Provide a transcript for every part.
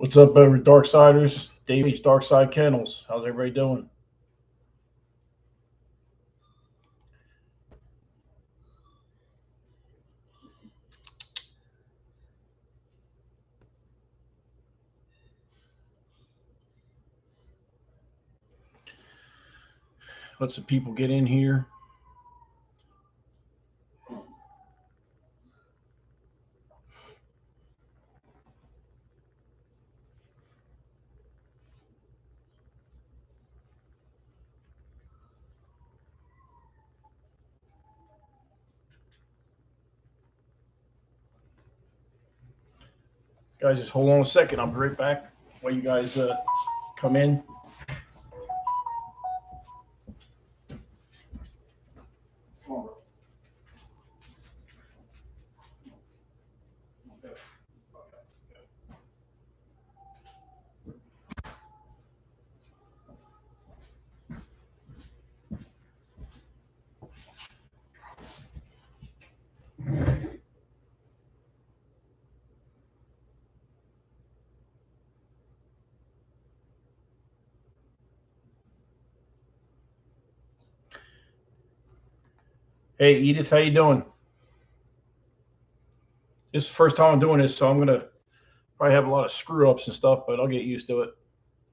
What's up, every Darksiders? Davies, Darkside Kennels. How's everybody doing? Let some people get in here. Guys, just hold on a second. I'll be right back while you guys come in. Hey, Edith, how you doing? This is the first time I'm doing this, so I'm gonna probably have a lot of screw ups and stuff, but I'll get used to it.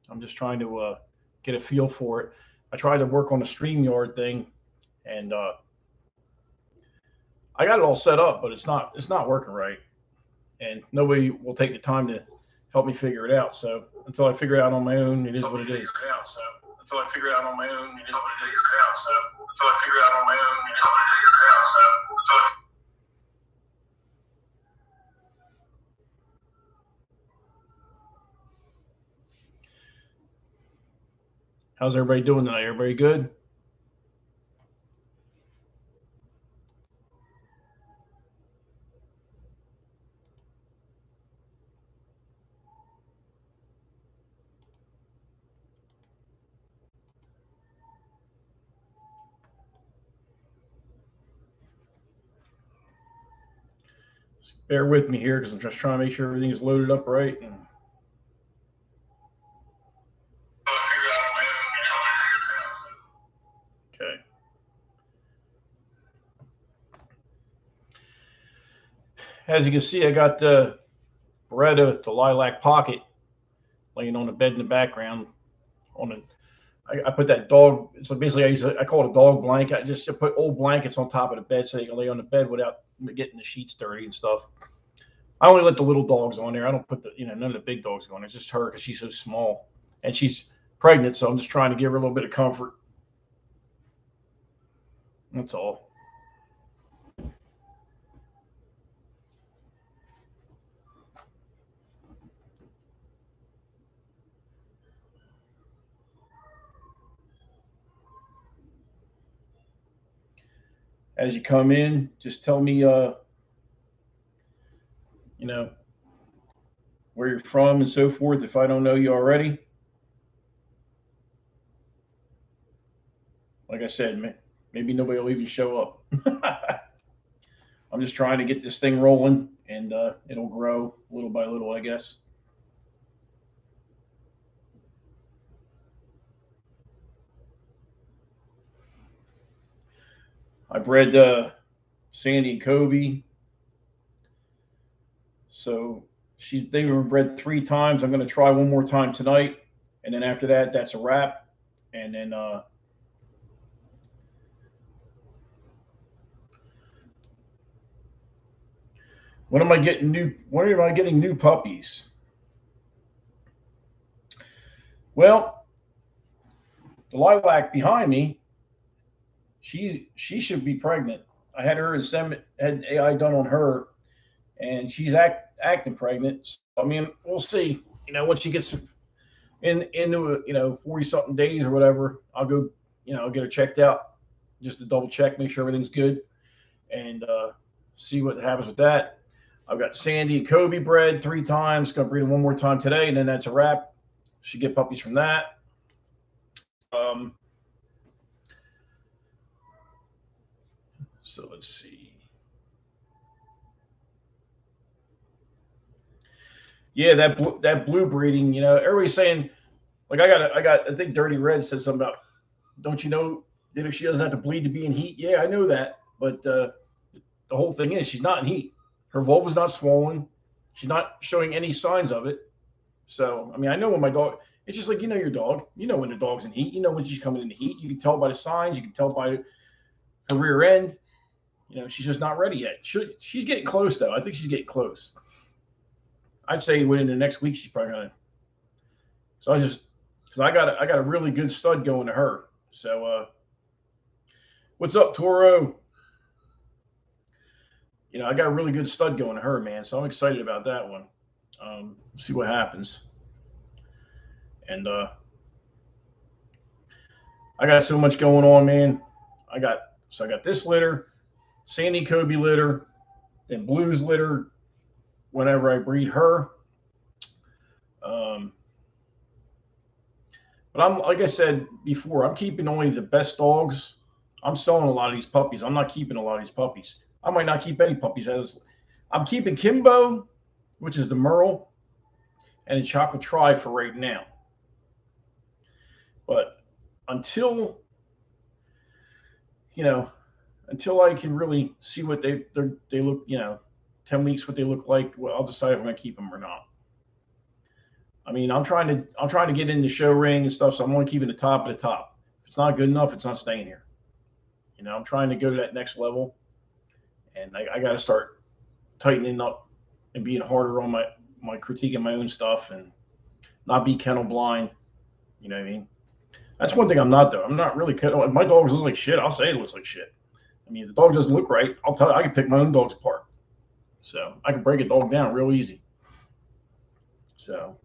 I'm just trying to get a feel for it. I tried to work on the StreamYard thing, and I got it all set up, but it's not working right, and nobody will take the time to help me figure it out. So until I figure it out on my own, it is what it is. Until I figure it out on my own, it is what it is. Until I figure it out on my own, it is what it is. How's everybody doing tonight? Everybody good? Just bear with me here because I'm just trying to make sure everything is loaded up right. Okay. As you can see, I got Beretta, the lilac pocket, laying on the bed in the background. On a, I put that dog. So basically, I call it a dog blanket. I just put old blankets on top of the bed so you can lay on the bed without getting the sheets dirty and stuff. I only let the little dogs on there. I don't put none of the big dogs on. It's just her because she's so small and she's pregnant. So I'm just trying to give her a little bit of comfort. That's all. As you come in, just tell me, you know, where you're from and so forth if I don't know you already. Like I said, maybe nobody will even show up. I'm just trying to get this thing rolling, and it'll grow little by little, I guess. I bred Sandy and Kobe, so they were bred 3 times. I'm going to try one more time tonight, and then after that, that's a wrap. And then when am I getting new? When am I getting new puppies? Well, the lilac behind me, she should be pregnant. I had her had AI done on her, and she's acting pregnant. So, I mean, we'll see. Once she gets into 40 something days or whatever, I'll go. I'll get her checked out just to double check, make sure everything's good, and see what happens with that. I've got Sandy and Kobe bred 3 times. Gonna breed them one more time today, and then that's a wrap. Should get puppies from that. Um, so let's see. Yeah, that blue breeding. You know, everybody's saying like I think Dirty Red said something about, don't you know that if she doesn't have to bleed to be in heat? Yeah, I know that, but the whole thing is she's not in heat. Her vulva's not swollen. She's not showing any signs of it. So I mean, I know when my dog. It's just like, you know, your dog. You know when the dog's in heat. You know when she's coming into heat. You can tell by the signs. You can tell by her rear end. You know, she's just not ready yet. She's getting close though. I think she's getting close. I'd say within the next week she's probably gonna. So I just because I got a really good stud going to her. So what's up, Toro? You know, I got a really good stud going to her, man. So I'm excited about that one. See what happens. And I got so much going on, man. I got this litter, Sandy Kobe litter, then Blues litter whenever I breed her. Um, but I'm like I said before, I'm keeping only the best dogs. I'm selling a lot of these puppies. I'm not keeping a lot of these puppies. I might not keep any puppies. I'm keeping Kimbo, which is the Merle, and the Chocolate Tri for right now. But until you know, until I can really see what they look, 10 weeks what they look like, well, I'll decide if I'm gonna keep them or not. I mean, I'm trying to get in the show ring and stuff, so I'm only keeping the top of the top. If it's not good enough, it's not staying here. You know, I'm trying to go to that next level, and I got to start tightening up and being harder on my critique of my own stuff and not be kennel blind. You know what I mean? That's one thing I'm not though. I'm not really kennel. If my dog looks like shit, I'll say it looks like shit. I mean, if the dog doesn't look right, I'll tell you. I can pick my own dogs apart, so I can break a dog down real easy. So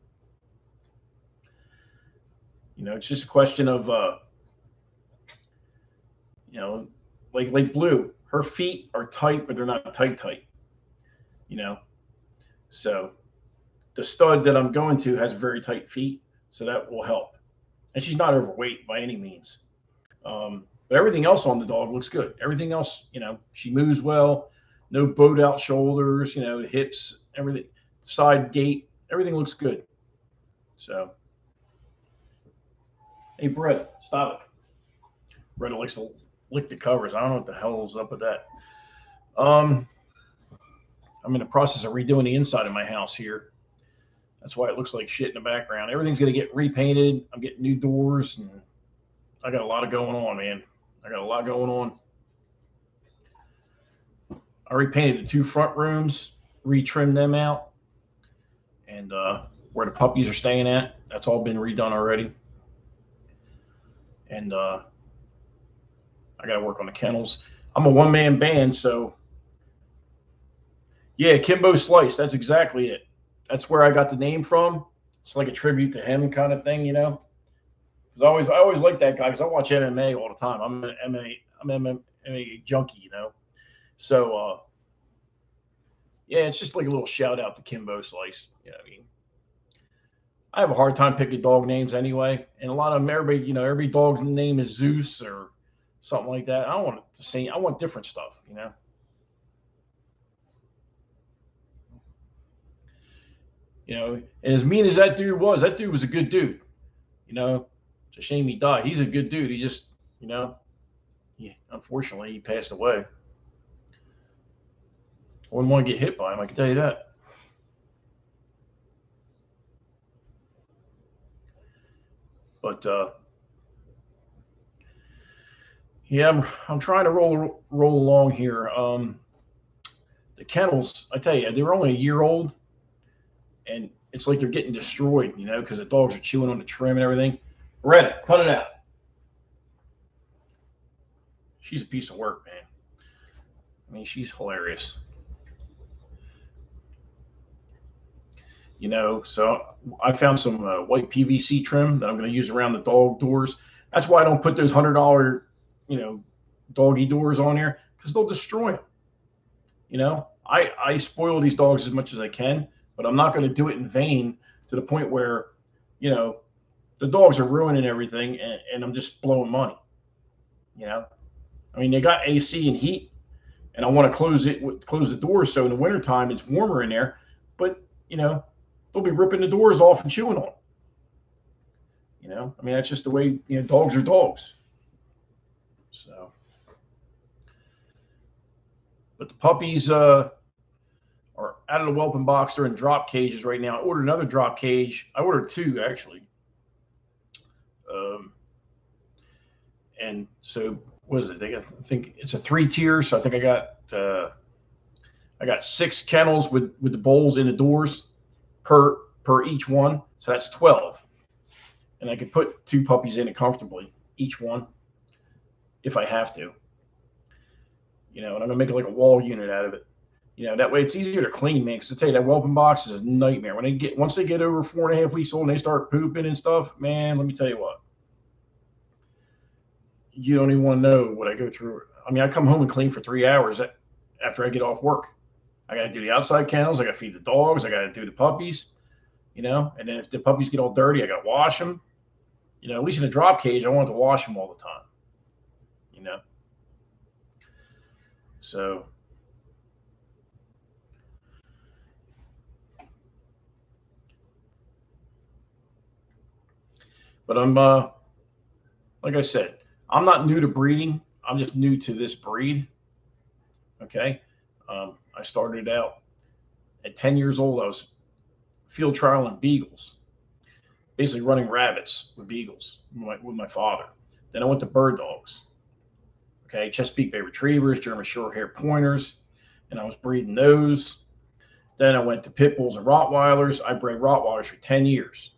it's just a question of you know, like Blue, her feet are tight, but they're not tight. You know, so the stud that I'm going to has very tight feet, so that will help. And she's not overweight by any means. But everything else on the dog looks good. Everything else, she moves well, no bowed out shoulders, the hips, everything, side gait, everything looks good. So, hey, Brett, stop it. Brett likes to lick the covers. I don't know what the hell is up with that. Um, I'm in the process of redoing the inside of my house here. That's why it looks like shit in the background. Everything's going to get repainted. I'm getting new doors, and I got a lot of going on, man. I got a lot going on. I repainted the two front rooms, retrimmed them out, and where the puppies are staying at, that's all been redone already. And I got to work on the kennels. I'm a one-man band, so yeah, Kimbo Slice. That's exactly it. That's where I got the name from. It's like a tribute to him kind of thing, Because I always like that guy because I watch MMA all the time. I'm an MMA junkie, So yeah, it's just like a little shout out to Kimbo Slice. You know what I mean? I have a hard time picking dog names anyway, and a lot of them, every dog's name is Zeus or something like that. I don't want it to say. I want different stuff. And as mean as that dude was a good dude. It's a shame he died. He's a good dude. He just, unfortunately, he passed away. I wouldn't want to get hit by him. I can tell you that. But yeah, I'm trying to roll along here. The kennels, I tell you, they were only a year old, and it's like they're getting destroyed, because the dogs are chewing on the trim and everything. Red, cut it out. She's a piece of work, man. I mean, she's hilarious. So I found some white PVC trim that I'm going to use around the dog doors. That's why I don't put those $100, doggy doors on there, because they'll destroy them. I spoil these dogs as much as I can, but I'm not going to do it in vain to the point where, the dogs are ruining everything, and I'm just blowing money. I mean, they got AC and heat, and I want to close the doors so in the wintertime it's warmer in there. But they'll be ripping the doors off and chewing on them. You know, I mean, that's just the way, you know, dogs are dogs. So, but the puppies are out of the whelping box. They're in drop cages right now. I ordered another drop cage. I ordered two actually. And so what is it? I think it's a 3-tier. So I think I got 6 kennels with the bowls in the doors per each one. So that's 12. And I could put 2 puppies in it comfortably, each one, if I have to. You know, and I'm gonna make it like a wall unit out of it. You know, that way it's easier to clean, man. Because I tell you, that whelping box is a nightmare. Once they get over 4.5 weeks old and they start pooping and stuff, man, let me tell you what. You don't even want to know what I go through. I mean, I come home and clean for 3 hours after I get off work. I got to do the outside kennels. I got to feed the dogs. I got to do the puppies, you know. And then if the puppies get all dirty, I got to wash them. You know, at least in a drop cage, I want to wash them all the time, you know. So, but I'm, like I said, I'm not new to breeding. I'm just new to this breed. Okay. I started out at 10 years old. I was field trialing beagles, basically running rabbits with beagles with my father. Then I went to bird dogs. Okay. Chesapeake Bay Retrievers, German Shorthair Pointers, and I was breeding those. Then I went to pit bulls and Rottweilers. I bred Rottweilers for 10 years.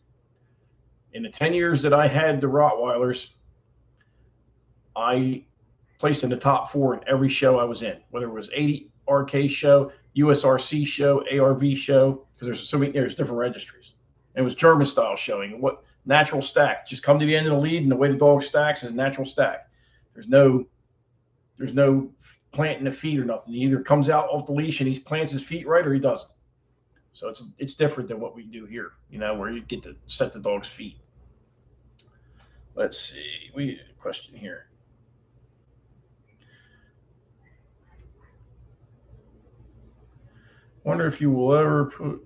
In the 10 years that I had the Rottweilers, I placed in the top 4 in every show I was in, whether it was 80 RK show, USRC show, ARV show, because there's different registries. And it was German style showing. What natural stack? Just come to the end of the lead, and the way the dog stacks is a natural stack. There's no planting the feet or nothing. He either comes out off the leash and he plants his feet right, or he doesn't. So it's different than what we do here, you know, where you get to set the dog's feet. Let's see. We have a question here. Wonder if you will ever put.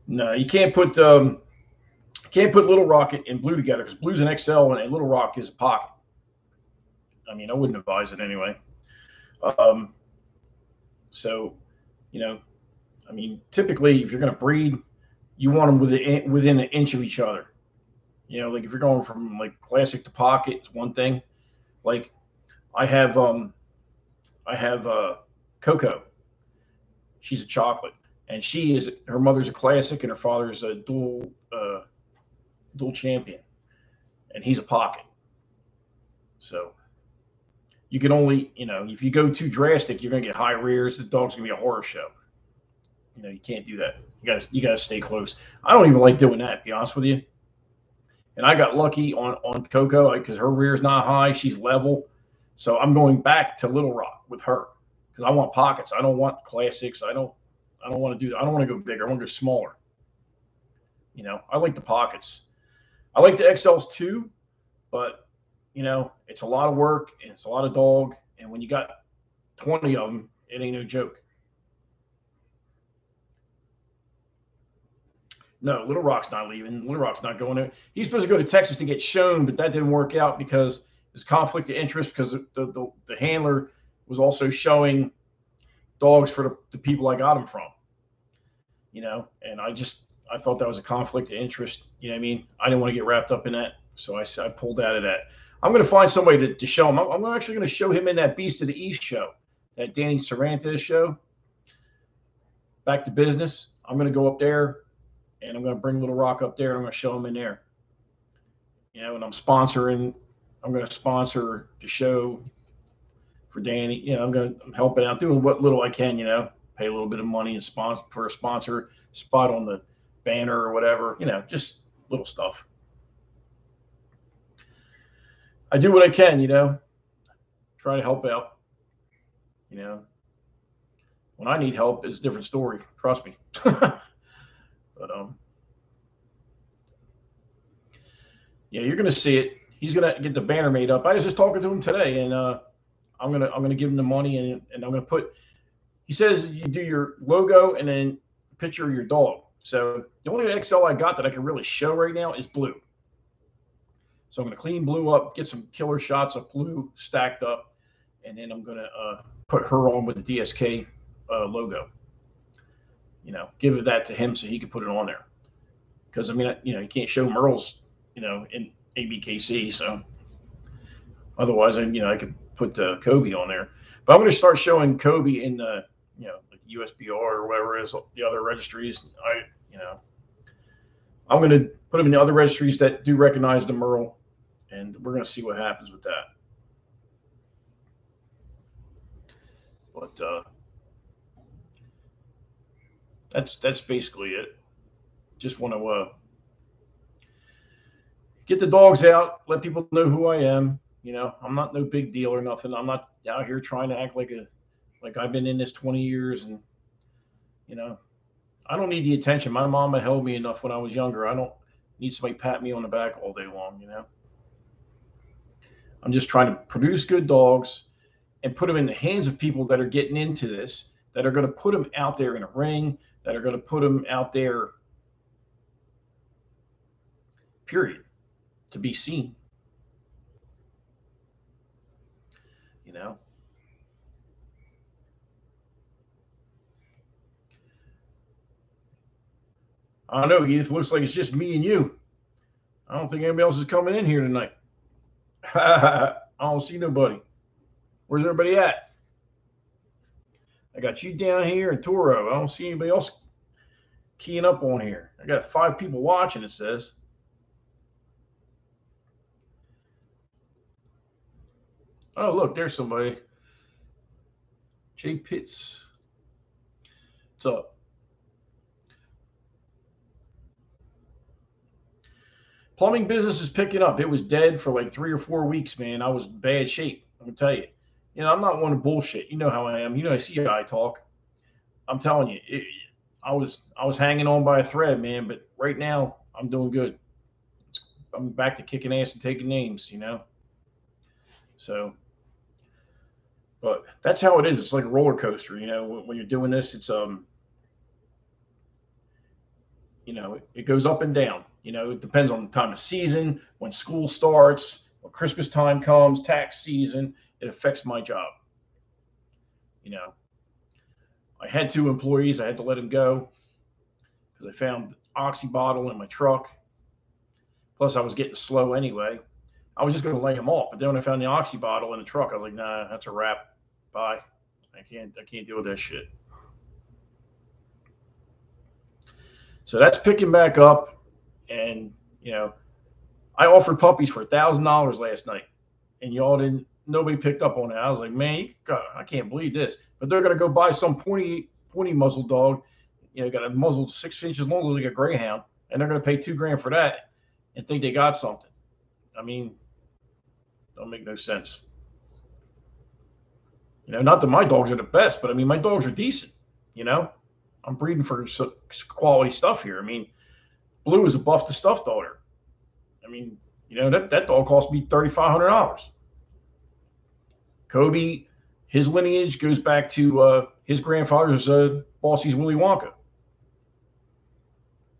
No, you can't put Little Rock and Blue together, because Blue's an XL and Little Rock is a pocket. I mean, I wouldn't advise it anyway. So, you know, I mean, typically if you're going to breed, you want them within an inch of each other. You know, like if you're going from like classic to pocket, it's one thing. Like I have Coco. She's a chocolate, and her mother's a classic and her father's a dual champion, and he's a pocket. So you can only, you know, if you go too drastic, you're going to get high rears. The dog's going to be a horror show. You know, you can't do that. You gotta stay close. I don't even like doing that, to be honest with you. And I got lucky on Coco because her rear's not high. She's level. So I'm going back to Little Rock with her because I want pockets. I don't want classics. I don't want to do that. I don't want to go bigger. I want to go smaller. You know, I like the pockets. I like the XLs too, but you know, it's a lot of work and it's a lot of dog. And when you got 20 of them, it ain't no joke. No, Little Rock's not leaving. Little Rock's not going there. He's supposed to go to Texas to get shown, but that didn't work out because there's conflict of interest because the handler was also showing dogs for the people I got them from. You know, and I thought that was a conflict of interest. You know what I mean? I didn't want to get wrapped up in that, so I pulled out of that. I'm going to find somebody to show him. I'm actually going to show him in that Beast of the East show, that Danny Cervantes show. Back to business. I'm going to go up there. And I'm going to bring Little Rock up there, and I'm going to show him in there. You know, and I'm going to sponsor the show for Danny. You know, I'm helping out, doing what little I can, you know, pay a little bit of money and sponsor for a sponsor spot on the banner or whatever, you know, just little stuff. I do what I can, you know, try to help out. You know, when I need help, it's a different story. Trust me. But yeah, you're gonna see it. He's gonna get the banner made up. I was just talking to him today, and I'm gonna give him the money, and I'm gonna put. he says you do your logo and then a picture of your dog. So the only XL I got that I can really show right now is Blue. So I'm going to clean Blue up, get some killer shots of Blue stacked up, and then I'm going to put her on with the DSK logo. Give that to him so he can put it on there. Because I mean, you can't show Merle's, in ABKC. So otherwise, I could put Kobe on there. But I'm going to start showing Kobe in the, like USBR or whatever it is, the other registries. I'm going to put them in the other registries that do recognize the Merle, and we're going to see what happens with that. But that's basically it. Just want to get the dogs out, let people know who I am. I'm not no big deal or nothing. I'm not out here trying to act like I've been in this 20 years, and I don't need the attention. My mama held me enough when I was younger. I don't need somebody pat me on the back all day long. I'm just trying to produce good dogs and put them in the hands of people that are getting into this, that are going to put them out there in a ring, that are going to put them out there, period, to be seen. I don't know, Edith. Looks like it's just me and you. I don't think anybody else is coming in here tonight. I don't see nobody. Where's everybody at? I got you down here and Toro. I don't see anybody else keying up on here. I got 5 people watching, it says. Oh, look, there's somebody. Jay Pitts. What's up? Plumbing business is picking up. It was dead for like 3 or 4 weeks, man. I was in bad shape. I'm gonna tell you. I'm not one to bullshit. You know how I am. I see how I talk. I'm telling you, I was hanging on by a thread, man. But right now, I'm doing good. I'm back to kicking ass and taking names. So, but that's how it is. It's like a roller coaster. When you're doing this, it's it goes up and down. It depends on the time of season, when school starts, when Christmas time comes, tax season. It affects my job. I had 2 employees. I had to let them go because I found oxy bottle in my truck. Plus, I was getting slow anyway. I was just going to lay them off, but then when I found the oxy bottle in the truck, I was like, nah, that's a wrap. Bye. I can't deal with that shit. So that's picking back up, and I offered puppies for $1,000 last night, and nobody picked up on it. I was like, man, I can't believe this. But they're gonna go buy some pointy muzzle dog, got a muzzle 6 inches long like a greyhound, and they're gonna pay $2,000 for that, and think they got something. I mean, don't make no sense. Not that my dogs are the best, but I mean, my dogs are decent. I'm breeding for quality stuff here. I mean, Blue is a buff to stuff daughter. I mean, that dog cost me $3,500. Kobe, his lineage goes back to his grandfather's Bossy's Willy Wonka.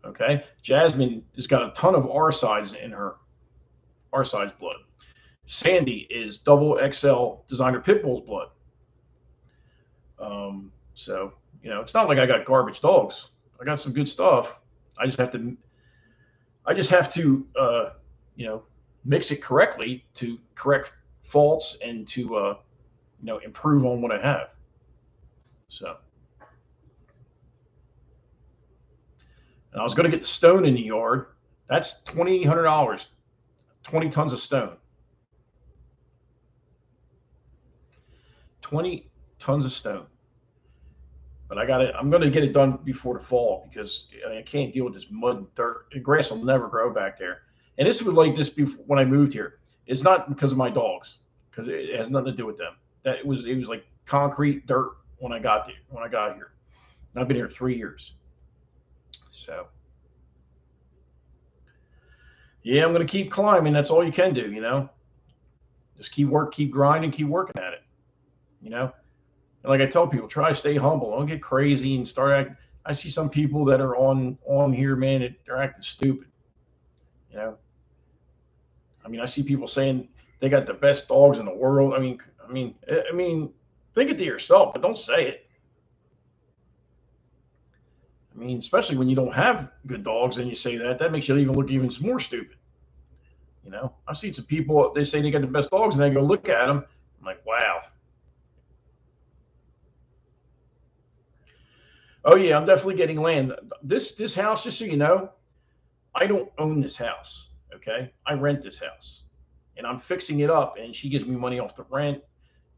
Okay, Jasmine has got a ton of R size in her, R size blood. Sandy is double XL designer pit bull's blood. So it's not like I got garbage dogs. I got some good stuff. I just have to mix it correctly to correct faults and to improve on what I have. So, and I was going to get the stone in the yard. That's $2,800. 20 tons of stone. 20 tons of stone. But I'm going to get it done before the fall because I can't deal with this mud and dirt. The grass will never grow back there. And this was like this before when I moved here. It's not because of my dogs, because it has nothing to do with them. It was like concrete dirt when I got here. And I've been here 3 years. So yeah, I'm going to keep climbing. That's all you can do, Just keep grinding, keep working at it. And like I tell people, try to stay humble. Don't get crazy and start acting. I see some people that are on here, man. They're acting stupid. You know, I mean, I see people saying they got the best dogs in the world. I mean, think it to yourself, but don't say it. I mean, especially when you don't have good dogs and you say that, that makes you even look even more stupid. You know, I've seen some people, they say they got the best dogs and they go look at them. I'm like, wow. Oh yeah, I'm definitely getting land. This house, just so you know, I don't own this house. Okay, I rent this house, and I'm fixing it up, and she gives me money off the rent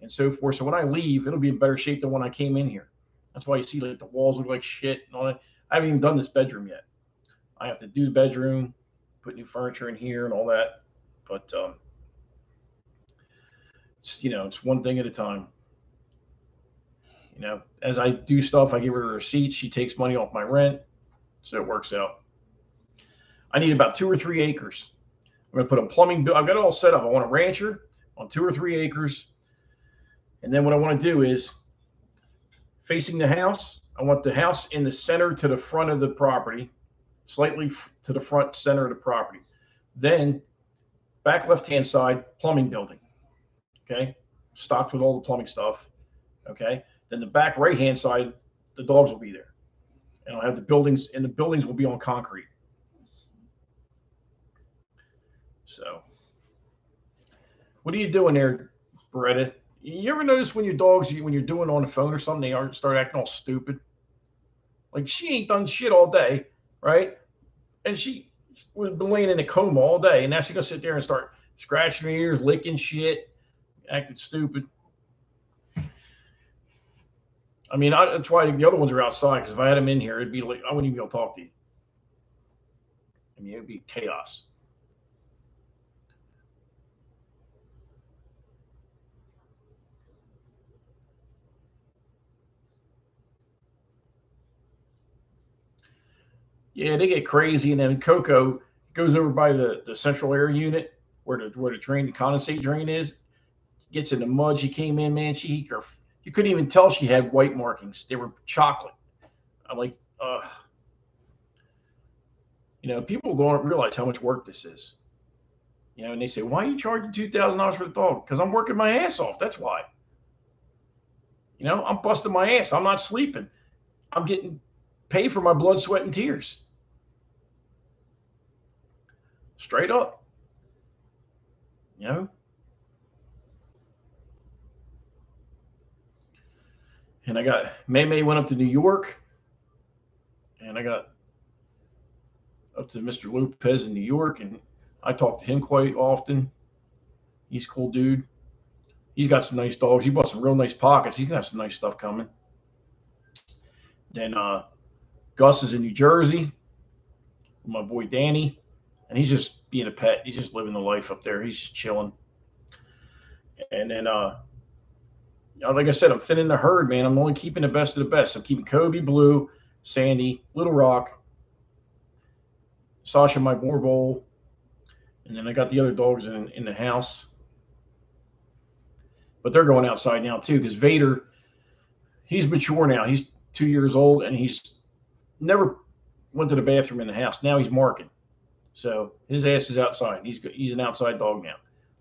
and so forth. So when I leave, it'll be in better shape than when I came in here. That's why you see like the walls look like shit and all that. I haven't even done this bedroom yet. I have to do the bedroom, put new furniture in here and all that. But it's one thing at a time. As I do stuff, I give her a receipt. She takes money off my rent, so it works out. I need about 2 or 3 acres. I'm gonna put a plumbing bill. I've got it all set up. I want a rancher on 2 or 3 acres, and then what I want to do is facing the house. I want the house in the center to the front of the property, slightly to the front center of the property. Then back left hand side plumbing building. Okay, stocked with all the plumbing stuff. Okay, then the back right hand side, the dogs will be there, and I'll have the buildings, and the buildings will be on concrete. So, what are you doing there, Beretta? You ever notice when your dogs, when you're doing on the phone or something, they start acting all stupid? Like she ain't done shit all day, right? And she was been laying in a coma all day, and now she's gonna sit there and start scratching her ears, licking shit, acting stupid. I mean, that's why the other ones are outside. Because if I had them in here, it'd be like I wouldn't even be able to talk to you. I mean, it'd be chaos. Yeah, they get crazy, and then Coco goes over by the central air unit where the drain, the condensate drain is. Gets in the mud. She came in, man. You couldn't even tell she had white markings. They were chocolate. I'm like, people don't realize how much work this is. And they say, why are you charging $2,000 for the dog? Because I'm working my ass off. That's why. I'm busting my ass. I'm not sleeping. I'm getting paid for my blood, sweat, and tears. Straight up. You know. And I got May went up to New York, and I got up to Mr. Lopez in New York, and I talk to him quite often. He's a cool dude. He's got some nice dogs. He bought some real nice pockets. He's got some nice stuff coming. Then Gus is in New Jersey. My boy Danny, and he's just being a pet. He's just living the life up there. He's just chilling. And then, like I said, I'm thinning the herd, man. I'm only keeping the best of the best. I'm keeping Kobe, Blue, Sandy, Little Rock, Sasha, my Borbol, and then I got the other dogs in the house. But they're going outside now too, because Vader, he's mature now. He's 2 years old, and he's never went to the bathroom in the house. Now he's marking, so his ass is outside. He's an outside dog now.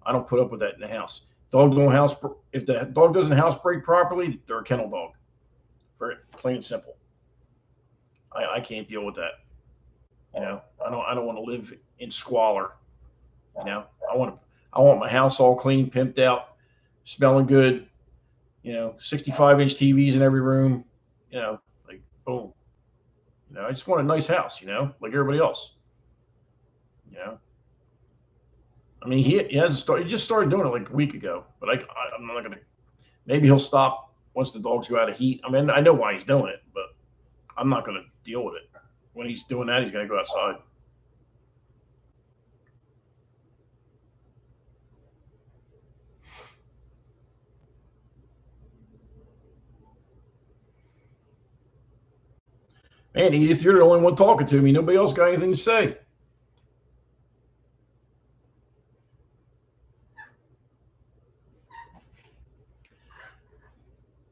I don't put up with that in the house. Dog don't house. If the dog doesn't house break properly, they're a kennel dog. Very plain and simple. I can't deal with that. I don't want to live in squalor. I want my house all clean, pimped out, smelling good. 65-inch TVs in every room. Like boom. I just want a nice house. Like everybody else. You know. I mean, he hasn't started. He just started doing it like a week ago. But I'm not gonna. Maybe he'll stop once the dogs go out of heat. I mean, I know why he's doing it, but I'm not gonna deal with it. When he's doing that, he's gonna go outside. Man, Edith, you're the only one talking to me. Nobody else got anything to say.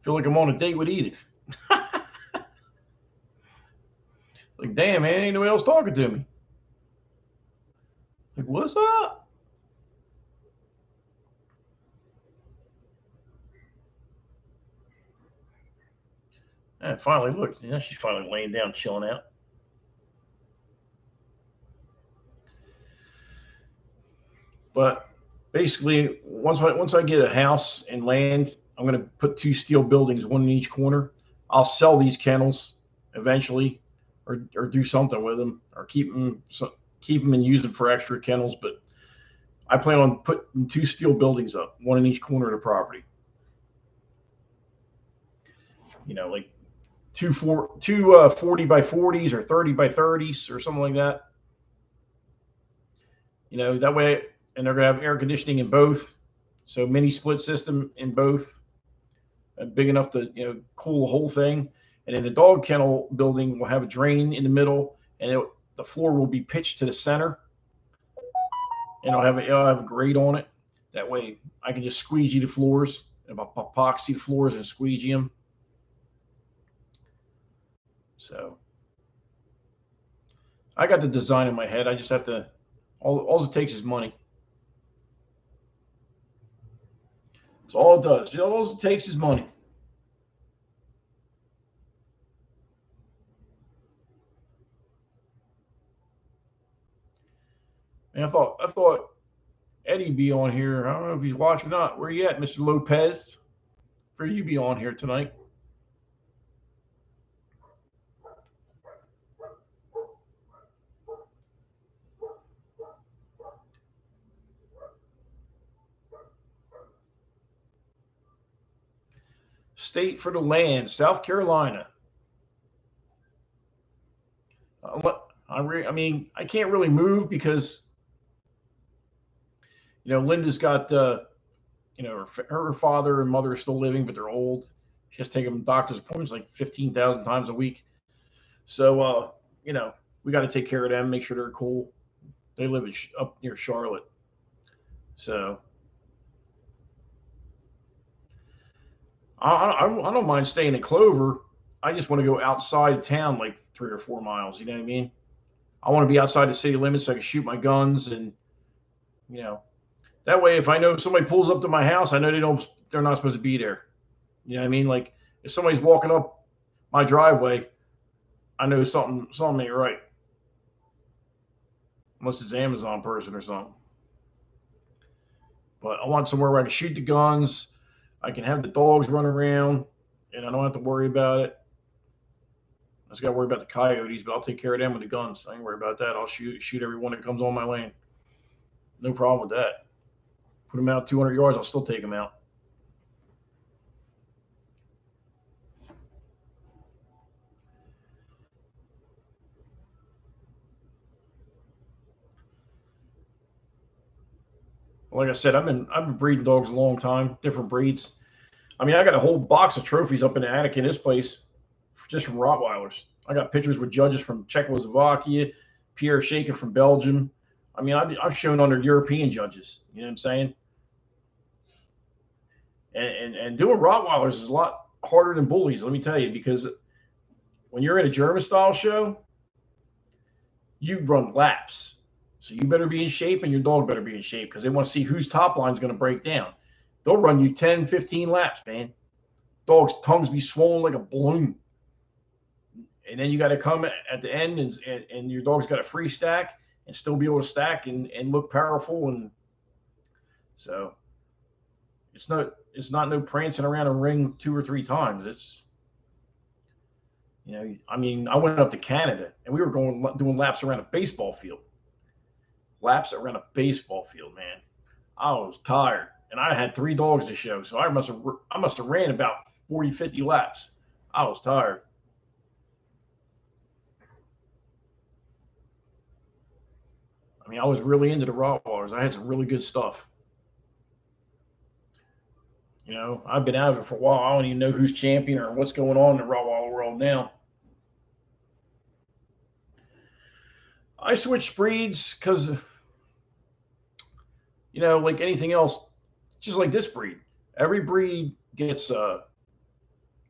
Feel like I'm on a date with Edith. Like, damn, man, ain't nobody else talking to me. Like, what's up? And finally, look, she's finally laying down, chilling out. But basically, once I get a house and land, I'm going to put 2 steel buildings, one in each corner. I'll sell these kennels eventually, or do something with them, or keep them and use them for extra kennels. But I plan on putting 2 steel buildings up, one in each corner of the property. Like two 40 by 40s or 30 by 30s or something like that. That way, and they're going to have air conditioning in both. So mini split system in both, big enough to cool the whole thing. And then the dog kennel building will have a drain in the middle, and the floor will be pitched to the center, and it'll have a grate on it. That way, I can just squeegee the floors, epoxy the floors, and squeegee them. So I got the design in my head. I just have to. All it takes is money. That's all it does. All it takes is money. And I thought Eddie'd be on here. I don't know if he's watching or not. Where you at, Mr. Lopez? For you be on here tonight. State for the land, South Carolina. I can't really move because, Linda's got, her father and mother are still living, but they're old. She has to take them to doctor's appointments like 15,000 times a week. So, we got to take care of them, make sure they're cool. They live up near Charlotte. So I don't mind staying in Clover. I just want to go outside of town like 3 or 4 miles. You know what I mean? I want to be outside the city limits so I can shoot my guns, and that way if I know somebody pulls up to my house, I know they're not supposed to be there. You know what I mean? Like if somebody's walking up my driveway, I know something ain't right. Unless it's an Amazon person or something. But I want somewhere where I can shoot the guns. I can have the dogs run around, and I don't have to worry about it. I just got to worry about the coyotes, but I'll take care of them with the guns. I ain't worry about that. I'll shoot everyone that comes on my lane. No problem with that. Put them out 200 yards, I'll still take them out. Like I said, I've been breeding dogs a long time, different breeds. I mean, I got a whole box of trophies up in the attic in this place, just from Rottweilers. I got pictures with judges from Czechoslovakia, Pierre Shaker from Belgium. I mean, I've shown under European judges. You know what I'm saying? And doing Rottweilers is a lot harder than bullies. Let me tell you, because when you're at a German style show, you run laps. So you better be in shape, and your dog better be in shape, because they want to see whose top line is going to break down. They'll run you 10, 15 laps, man. Dog's tongues be swollen like a balloon. And then you got to come at the end, and your dog's got a free stack and still be able to stack and look powerful. And so it's not no prancing around a ring 2 or 3 times. It's, I mean, I went up to Canada, and we were doing laps around a baseball field. Laps around a baseball field, man. I was tired, and I had 3 dogs to show, so I must have ran about 40, 50 laps. I was tired. I mean, I was really into the Rottweilers. I had some really good stuff. I've been out of it for a while. I don't even know who's champion or what's going on in the Rottweiler world now. I switched breeds because, like anything else, just like this breed, every breed gets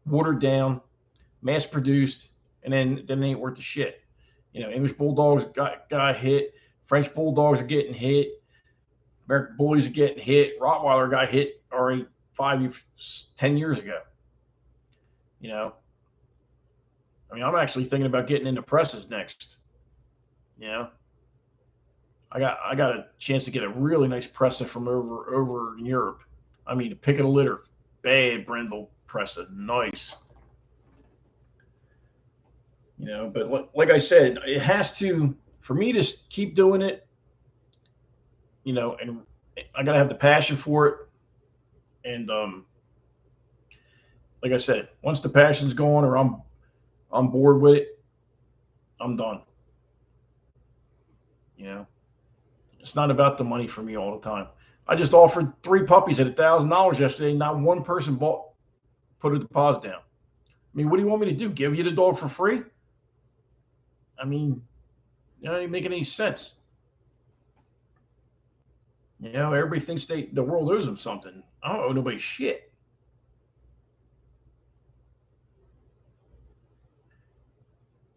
watered down, mass produced, and then it ain't worth the shit. English bulldogs got hit, French bulldogs are getting hit, American bullies are getting hit, Rottweiler got hit already 10 years ago. You know, I'm actually thinking about getting into presses next. You know, I got a chance to get a really nice pressa from over in Europe. I mean, a pick of the litter, bad brindle pressa, nice. But like I said, it has to for me to keep doing it. And I gotta have the passion for it. And like I said, once the passion's gone or I'm bored with it, I'm done. You know, it's not about the money for me all the time. I just offered 3 puppies at $1,000 yesterday. Not one person put a deposit down. I mean, what do you want me to do? Give you the dog for free? I mean, it ain't making any sense. Everybody thinks the world owes them something. I don't owe nobody shit.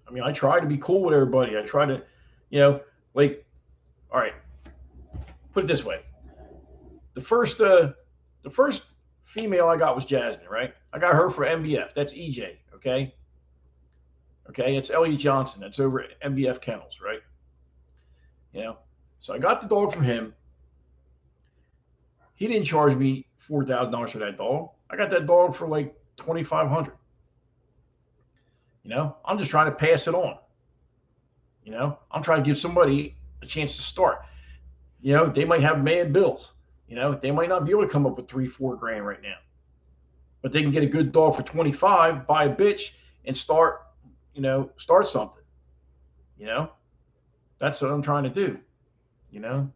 I mean, I try to be cool with everybody. I try to, you know, like, all right, put it this way: the first, uh, the first female I got was Jasmine, right? I got her for MBF. That's EJ, okay. It's Elliot Johnson. That's over at MBF Kennels, right? You know, so I got the dog from him. He didn't charge me $4,000 for that dog. I got that dog for like 2,500. I'm just trying to pass it on. I'm trying to give somebody a chance to start. They might have mad bills. They might not be able to come up with 3, 4 grand right now, but they can get a good dog for 25, buy a bitch, and start something. You know, that's what I'm trying to do. You know,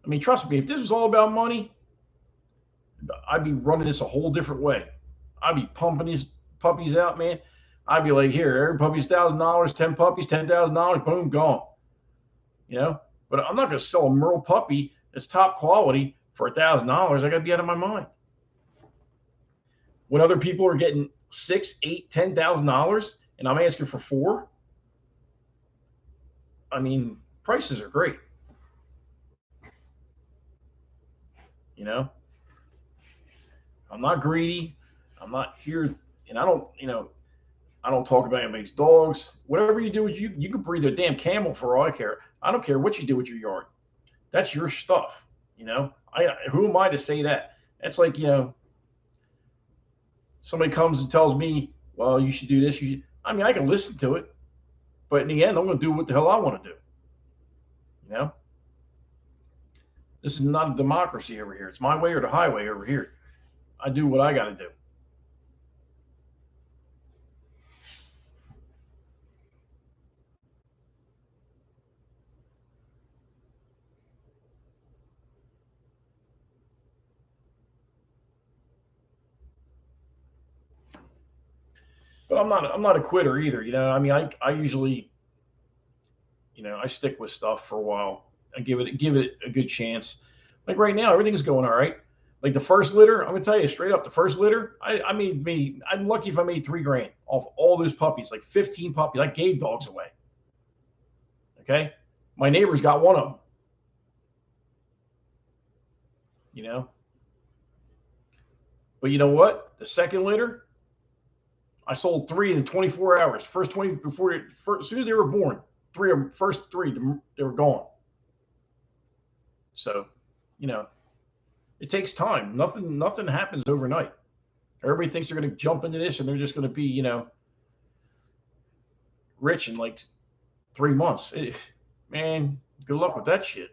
I mean, trust me, if this was all about money, I'd be running this a whole different way. I'd be pumping these puppies out, man. I'd be like, here, every puppy's $1,000, 10 puppies, $10,000, boom, gone. You know, but I'm not going to sell a Merle puppy that's top quality for $1,000. I got to be out of my mind. When other people are getting six, eight, $10,000, and I'm asking for four, I mean, prices are great. You know, I'm not greedy. I'm not here, and I don't talk about anybody's dogs. Whatever you do, you can breed a damn camel for all I care. I don't care what you do with your yard. That's your stuff. Who am I to say that? That's like somebody comes and tells me, well, you should do this. I mean, I can listen to it, but in the end, I'm going to do what the hell I want to do. You know, this is not a democracy over here. It's my way or the highway over here. I do what I got to do. But I'm not a quitter either. I mean, I usually I stick with stuff for a while. I give it a good chance. Like right now, everything's going all right. Like the first litter, I'm gonna tell you straight up, the first litter, I'm lucky if I made 3 grand off all those puppies, like 15 puppies. I gave dogs away. Okay, my neighbors got one of them. You know, but you know what? The second litter, I sold 3 in 24 hours. First 20 as soon as they were born, three of them, first three, they were gone. So, you know, it takes time. Nothing happens overnight. Everybody thinks they're going to jump into this and they're just going to be, rich in like 3 months. Man, good luck with that shit.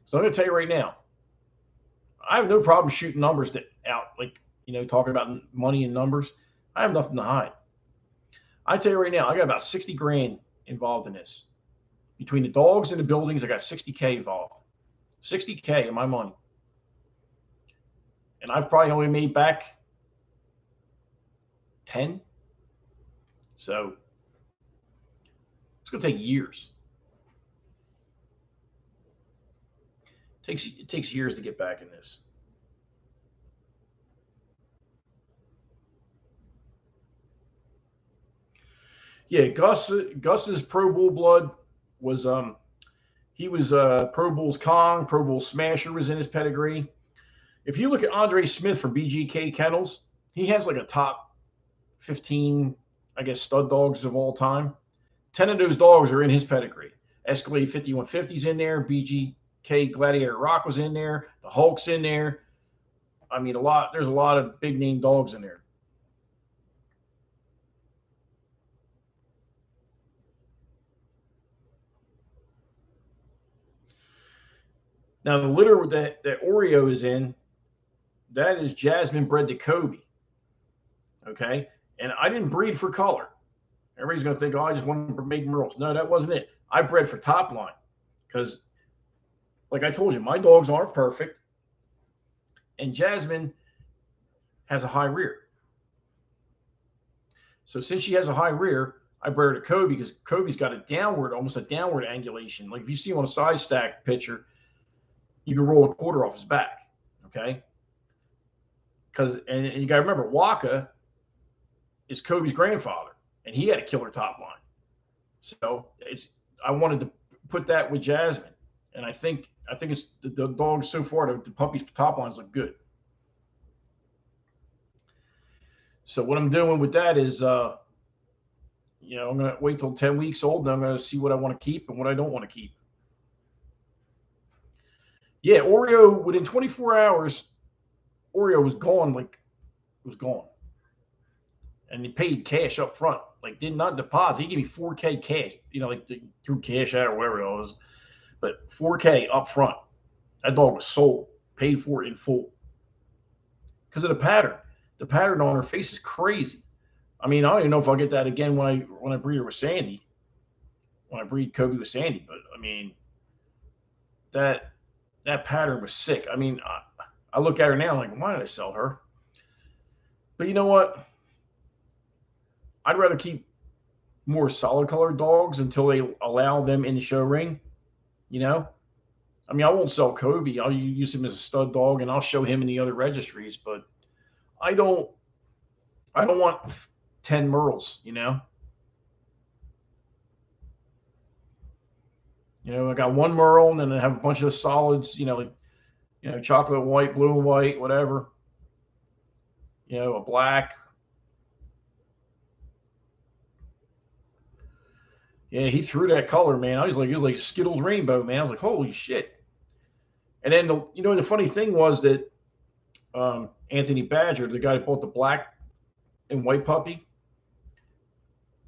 So I'm going to tell you right now, I have no problem shooting numbers out, like, talking about money and numbers. I have nothing to hide. I tell you right now, I got about 60 grand involved in this. Between the dogs and the buildings, I got 60K involved. 60K in my money. And I've probably only made back 10. So it's going to take years. It takes years to get back in this. Yeah, Gus's Pro Bowl blood was he was Pro Bowl's Kong, Pro Bowl Smasher was in his pedigree. If you look at Andre Smith from BGK Kennels, he has like a top 15, I guess, stud dogs of all time. 10 of those dogs are in his pedigree. Escalade 5150's in there. BGK Gladiator Rock was in there. The Hulk's in there. I mean, there's a lot of big name dogs in there. Now, the litter that Oreo is in, that is Jasmine bred to Kobe. Okay. And I didn't breed for color. Everybody's going to think, oh, I just want to make merles. No, that wasn't it. I bred for top line because, like I told you, my dogs aren't perfect. And Jasmine has a high rear. So since she has a high rear, I bred her to Kobe because Kobe's got almost a downward angulation. Like if you see him on a side stack picture, you can roll a quarter off his back. Okay. Because and you got to remember, Waka is Kobe's grandfather, and he had a killer top line. So I wanted to put that with Jasmine, and I think it's the dogs so far. The puppy's top lines look good. So what I'm doing with that is, I'm gonna wait till 10 weeks old, and I'm gonna see what I want to keep and what I don't want to keep. Yeah, Oreo within 24 hours, Oreo was gone. Like it was gone, and he paid cash up front. Like did not deposit. He gave me $4K cash. Like threw cash out or whatever it was, but $4K up front. That dog was sold, paid for it in full because of the pattern. The pattern on her face is crazy. I mean, I don't even know if I'll get that again when I breed her with Sandy. When I breed Kobe with Sandy, but I mean that pattern was sick. I mean, I look at her now like, why did I sell her? But you know what? I'd rather keep more solid colored dogs until they allow them in the show ring. I mean, I won't sell Kobe. I'll use him as a stud dog, and I'll show him in the other registries. But I don't want 10 Merles. I got one Merle, and then I have a bunch of solids. Chocolate white, blue and white, whatever. A black. Yeah, he threw that color, man. He was like Skittles rainbow, man. I was like, holy shit. And then the funny thing was that Anthony Badger, the guy that bought the black and white puppy,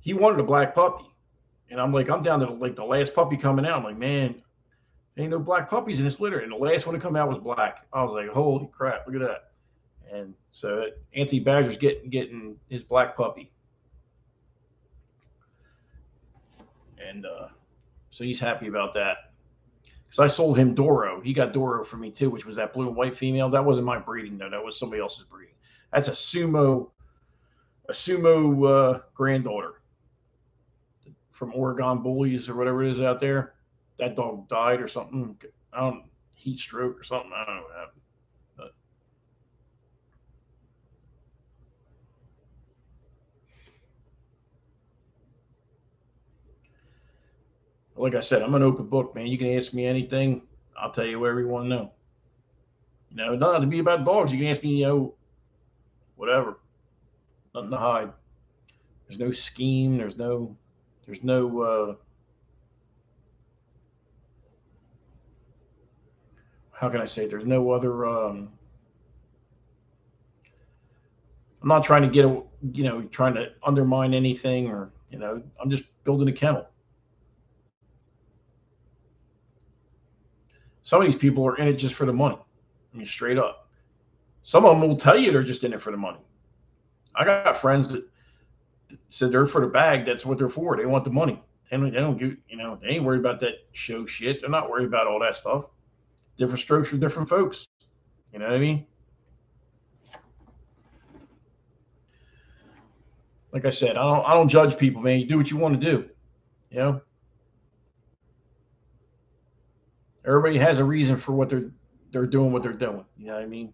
he wanted a black puppy. And I'm like, I'm down to like the last puppy coming out. I'm like, man, there ain't no black puppies in this litter. And the last one to come out was black. I was like, holy crap, look at that. And so Anthony Badger's getting his black puppy. And so he's happy about that. Because I sold him Doro. He got Doro for me too, which was that blue and white female. That wasn't my breeding though. That was somebody else's breeding. That's a sumo granddaughter from Oregon Bullies or whatever it is out there. That dog died or something. I don't heat stroke or something. I don't know what happened. But like I said, I'm an open book, man. You can ask me anything. I'll tell you whatever you want to know. It doesn't have to be about dogs. You can ask me, whatever. Nothing to hide. There's no scheme. There's no how can I say? There's no other. I'm not trying to trying to undermine anything or, I'm just building a kennel. Some of these people are in it just for the money. I mean, straight up. Some of them will tell you they're just in it for the money. I got friends that said they're for the bag. That's what they're for. They want the money. They don't get, they ain't worried about that show shit. They're not worried about all that stuff. Different strokes for different folks. You know what I mean? Like I said, I don't judge people, man. You do what you want to do. Everybody has a reason for what they're doing what they're doing. You know what I mean?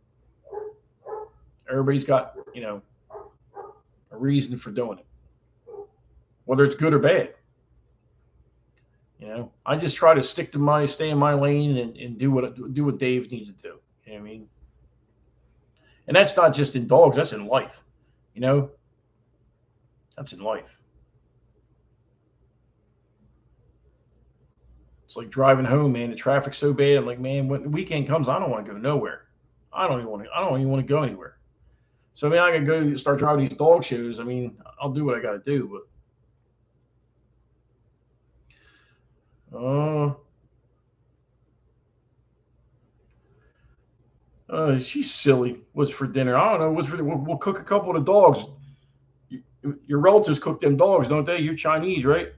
Everybody's got, a reason for doing it. whether it's good or bad. I just try to stay in my lane and do what Dave needs to do. You know what I mean? And that's not just in dogs, that's in life. You know, that's in life. It's like driving home, man. The traffic's so bad. I'm like, man, when the weekend comes, I don't want to go nowhere. I don't even want to go anywhere. So I mean, I can go start driving these dog shows. I mean, I'll do what I got to do. But she's silly. What's for dinner? I don't know. What's for? We'll cook a couple of the dogs. Your relatives cook them dogs, don't they? You're Chinese, right?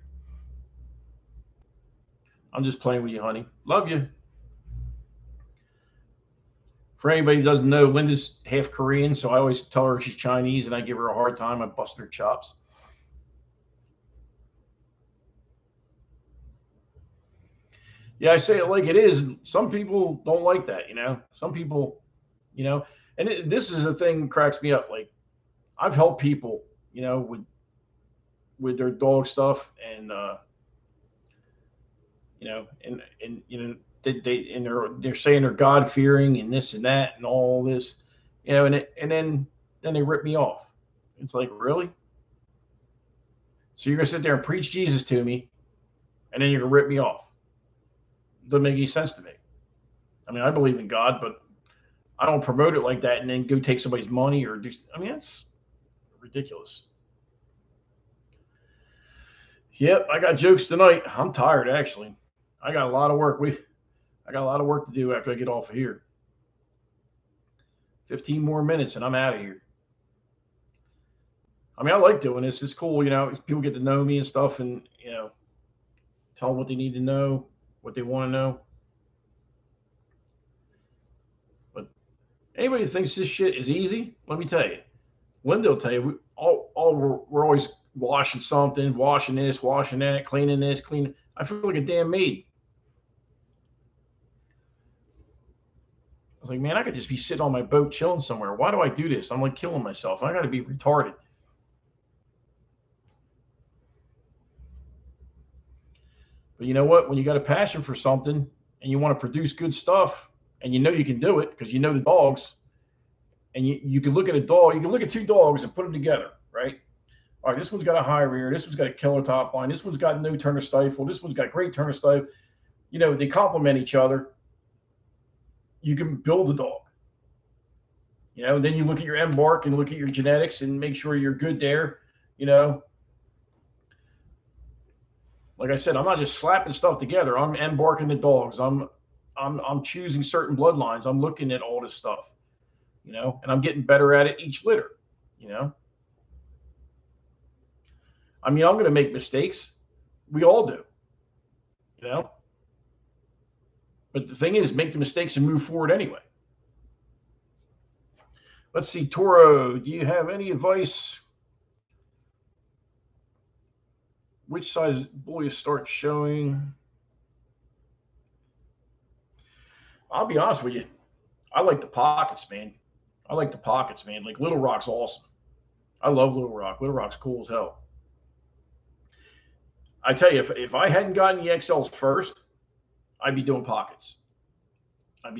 I'm just playing with you, honey. Love you. For anybody who doesn't know, Linda's half Korean, so I always tell her she's Chinese, and I give her a hard time. I bust her chops. Yeah, I say it like it is. Some people don't like that. Some people, you know, and this is a thing that cracks me up. Like I've helped people, with their dog stuff, and they're saying they're God fearing and this and that and all this, and then they rip me off. It's like, really? So you're gonna sit there and preach Jesus to me, and then you're gonna rip me off? Doesn't make any sense to me. I mean, I believe in God, but I don't promote it like that and then go take somebody's money or do. I mean, that's ridiculous. Yep, I got jokes tonight. I'm tired actually. I got a lot of work. I got a lot of work to do after I get off of here. 15 more minutes and I'm out of here. I mean, I like doing this. It's cool, people get to know me and stuff, and tell them what they need to know, what they want to know. But anybody that thinks this shit is easy, let me tell you. Linda will tell you, we're always washing something, washing this, washing that, cleaning this, cleaning. I feel like a damn maid. I was like, man, I could just be sitting on my boat chilling somewhere. Why do I do this? I'm like killing myself. I got to be retarded. But you know what? When you got a passion for something and you want to produce good stuff and you can do it because you know the dogs, and you can look at a dog, you can look at two dogs and put them together, right? All right, this one's got a high rear, this one's got a killer top line, this one's got no turner stifle, this one's got great turner stifle. They complement each other. You can build a dog. Then you look at your embark and look at your genetics and make sure you're good there. Like I said, I'm not just slapping stuff together. I'm embarking the dogs. I'm choosing certain bloodlines. I'm looking at all this stuff, and I'm getting better at it each litter. I mean, I'm going to make mistakes. We all do, you know. But the thing is, make the mistakes and move forward anyway. Let's see, Toro, do you have any advice? Which size bullies start showing? I'll be honest with you. I like the pockets, man. Like Little Rock's awesome. I love Little Rock. Little Rock's cool as hell. I tell you, if I hadn't gotten the XLs first, I'd be doing pockets. But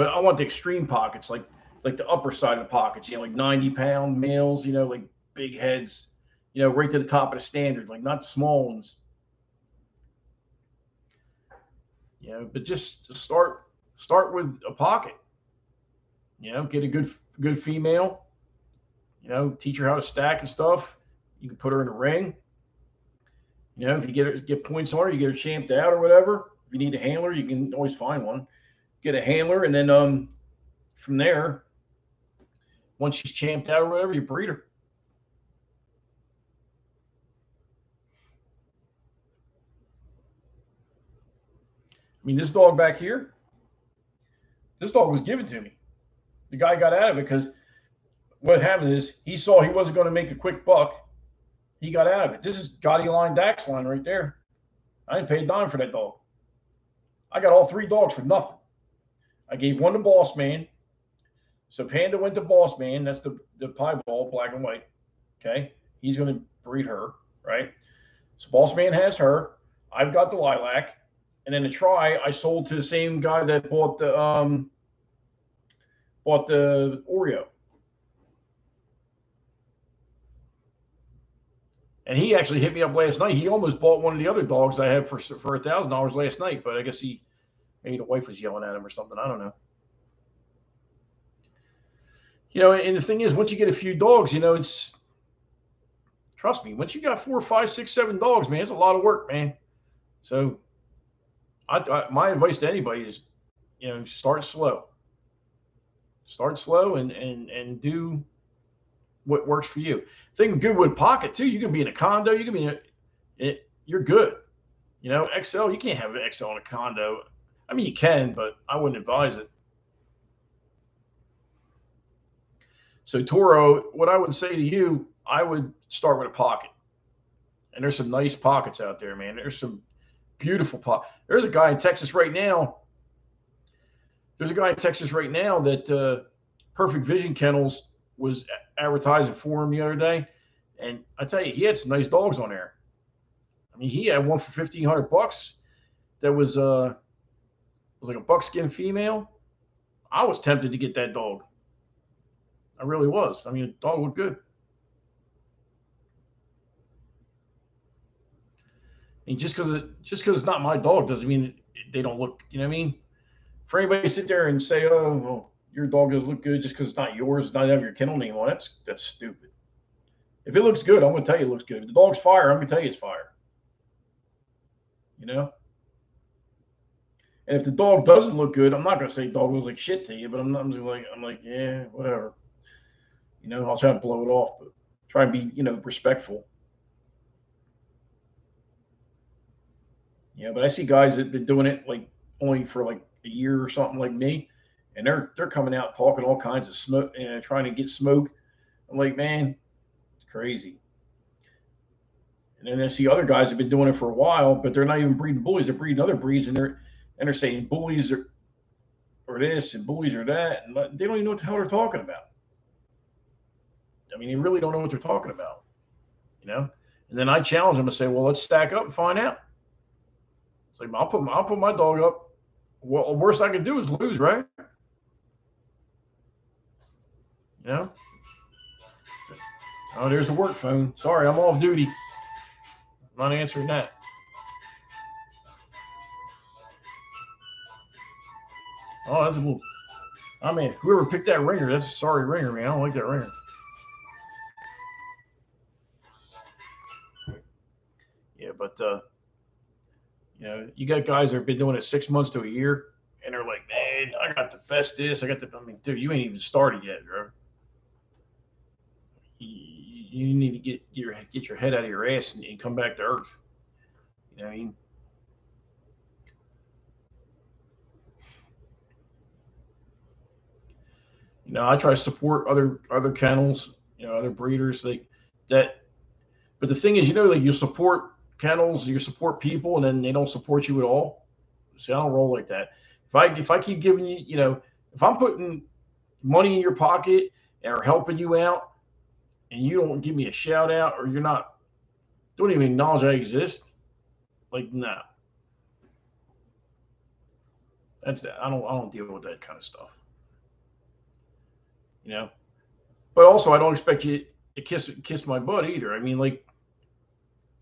I want the extreme pockets, like the upper side of the pockets, like 90-pound males, like big heads, right to the top of the standard, like not the small ones. But just start with a pocket. Get a good female. Teach her how to stack and stuff. You can put her in a ring. If you get points on her, you get her champed out or whatever. If you need a handler, you can always find one. Get a handler, and then from there, once she's champed out or whatever, you breed her. I mean, this dog back here, this dog was given to me. The guy got out of it because what happened is he saw he wasn't going to make a quick buck. He got out of it. This is Gotti line, Dax line right there. I didn't pay a dime for that dog. I got all three dogs for nothing. I gave one to Boss Man. So Panda went to Boss Man. That's the piebald, black and white. Okay, he's going to breed her, right? So Boss Man has her. I've got the lilac, and then the try I sold to the same guy that bought the Oreo, and he actually hit me up last night. He almost bought one of the other dogs I had for $1,000 last night, but I guess maybe the wife was yelling at him or something. I don't know. And the thing is, once you get a few dogs, it's trust me. Once you got 4, 5, 6, 7 dogs, man, it's a lot of work, man. So, my advice to anybody is, start slow. Start slow and do what works for you. Think Goodwood Pocket too. You can be in a condo. You can be you're good. XL. You can't have an XL in a condo. I mean, you can, but I wouldn't advise it. So Toro, what I would say to you, I would start with a pocket. And there's some nice pockets out there, man. There's some beautiful pockets. There's a guy in Texas right now. That Perfect Vision Kennels was advertising for him the other day, and I tell you, he had some nice dogs on there. I mean, he had one for $1,500 that was like a buckskin female. I was tempted to get that dog. I really was. I mean, the dog looked good. I mean, just because it's not my dog doesn't mean they don't look. You know what I mean? For anybody to sit there and say, "Oh, well, your dog doesn't look good just because it's not yours, not have your kennel name on it," that's stupid. If it looks good, I'm going to tell you it looks good. If the dog's fire, I'm going to tell you it's fire. You know. And if the dog doesn't look good, I'm not going to say dog looks like shit to you, but I'm like, yeah, whatever. I'll try to blow it off, but try and be, respectful. Yeah, but I see guys that've been doing it like only for like a year or something like me, and they're coming out talking all kinds of smoke and trying to get smoke. I'm like, man, it's crazy. And then I see other guys have been doing it for a while, but they're not even breeding bullies; they're breeding other breeds, and they're saying bullies are this and bullies are that, and they don't even know what the hell they're talking about. I mean, they really don't know what they're talking about, And then I challenge them to say, well, let's stack up and find out. It's like I'll put my dog up. Well, the worst I can do is lose, right? Yeah. Oh, there's the work phone. Sorry, I'm off duty. I'm not answering that. Oh, that's a little. I mean, whoever picked that ringer, that's a sorry ringer, man. I don't like that ringer. Yeah, but you got guys that have been doing it 6 months to a year, and they're like, man, I got the best this, I got the. I mean, dude, you ain't even started yet, bro. You need to get your head out of your ass and come back to earth. You know what I mean? I try to support other kennels, other breeders that. But the thing is, like you support kennels, you support people, and then they don't support you at all. See, I don't roll like that. If I keep giving you, if I'm putting money in your pocket or helping you out, and you don't give me a shout out or you're not don't even acknowledge I exist, like nah, that's that. I don't deal with that kind of stuff. You know. But also, I don't expect you to kiss my butt either. I mean, like,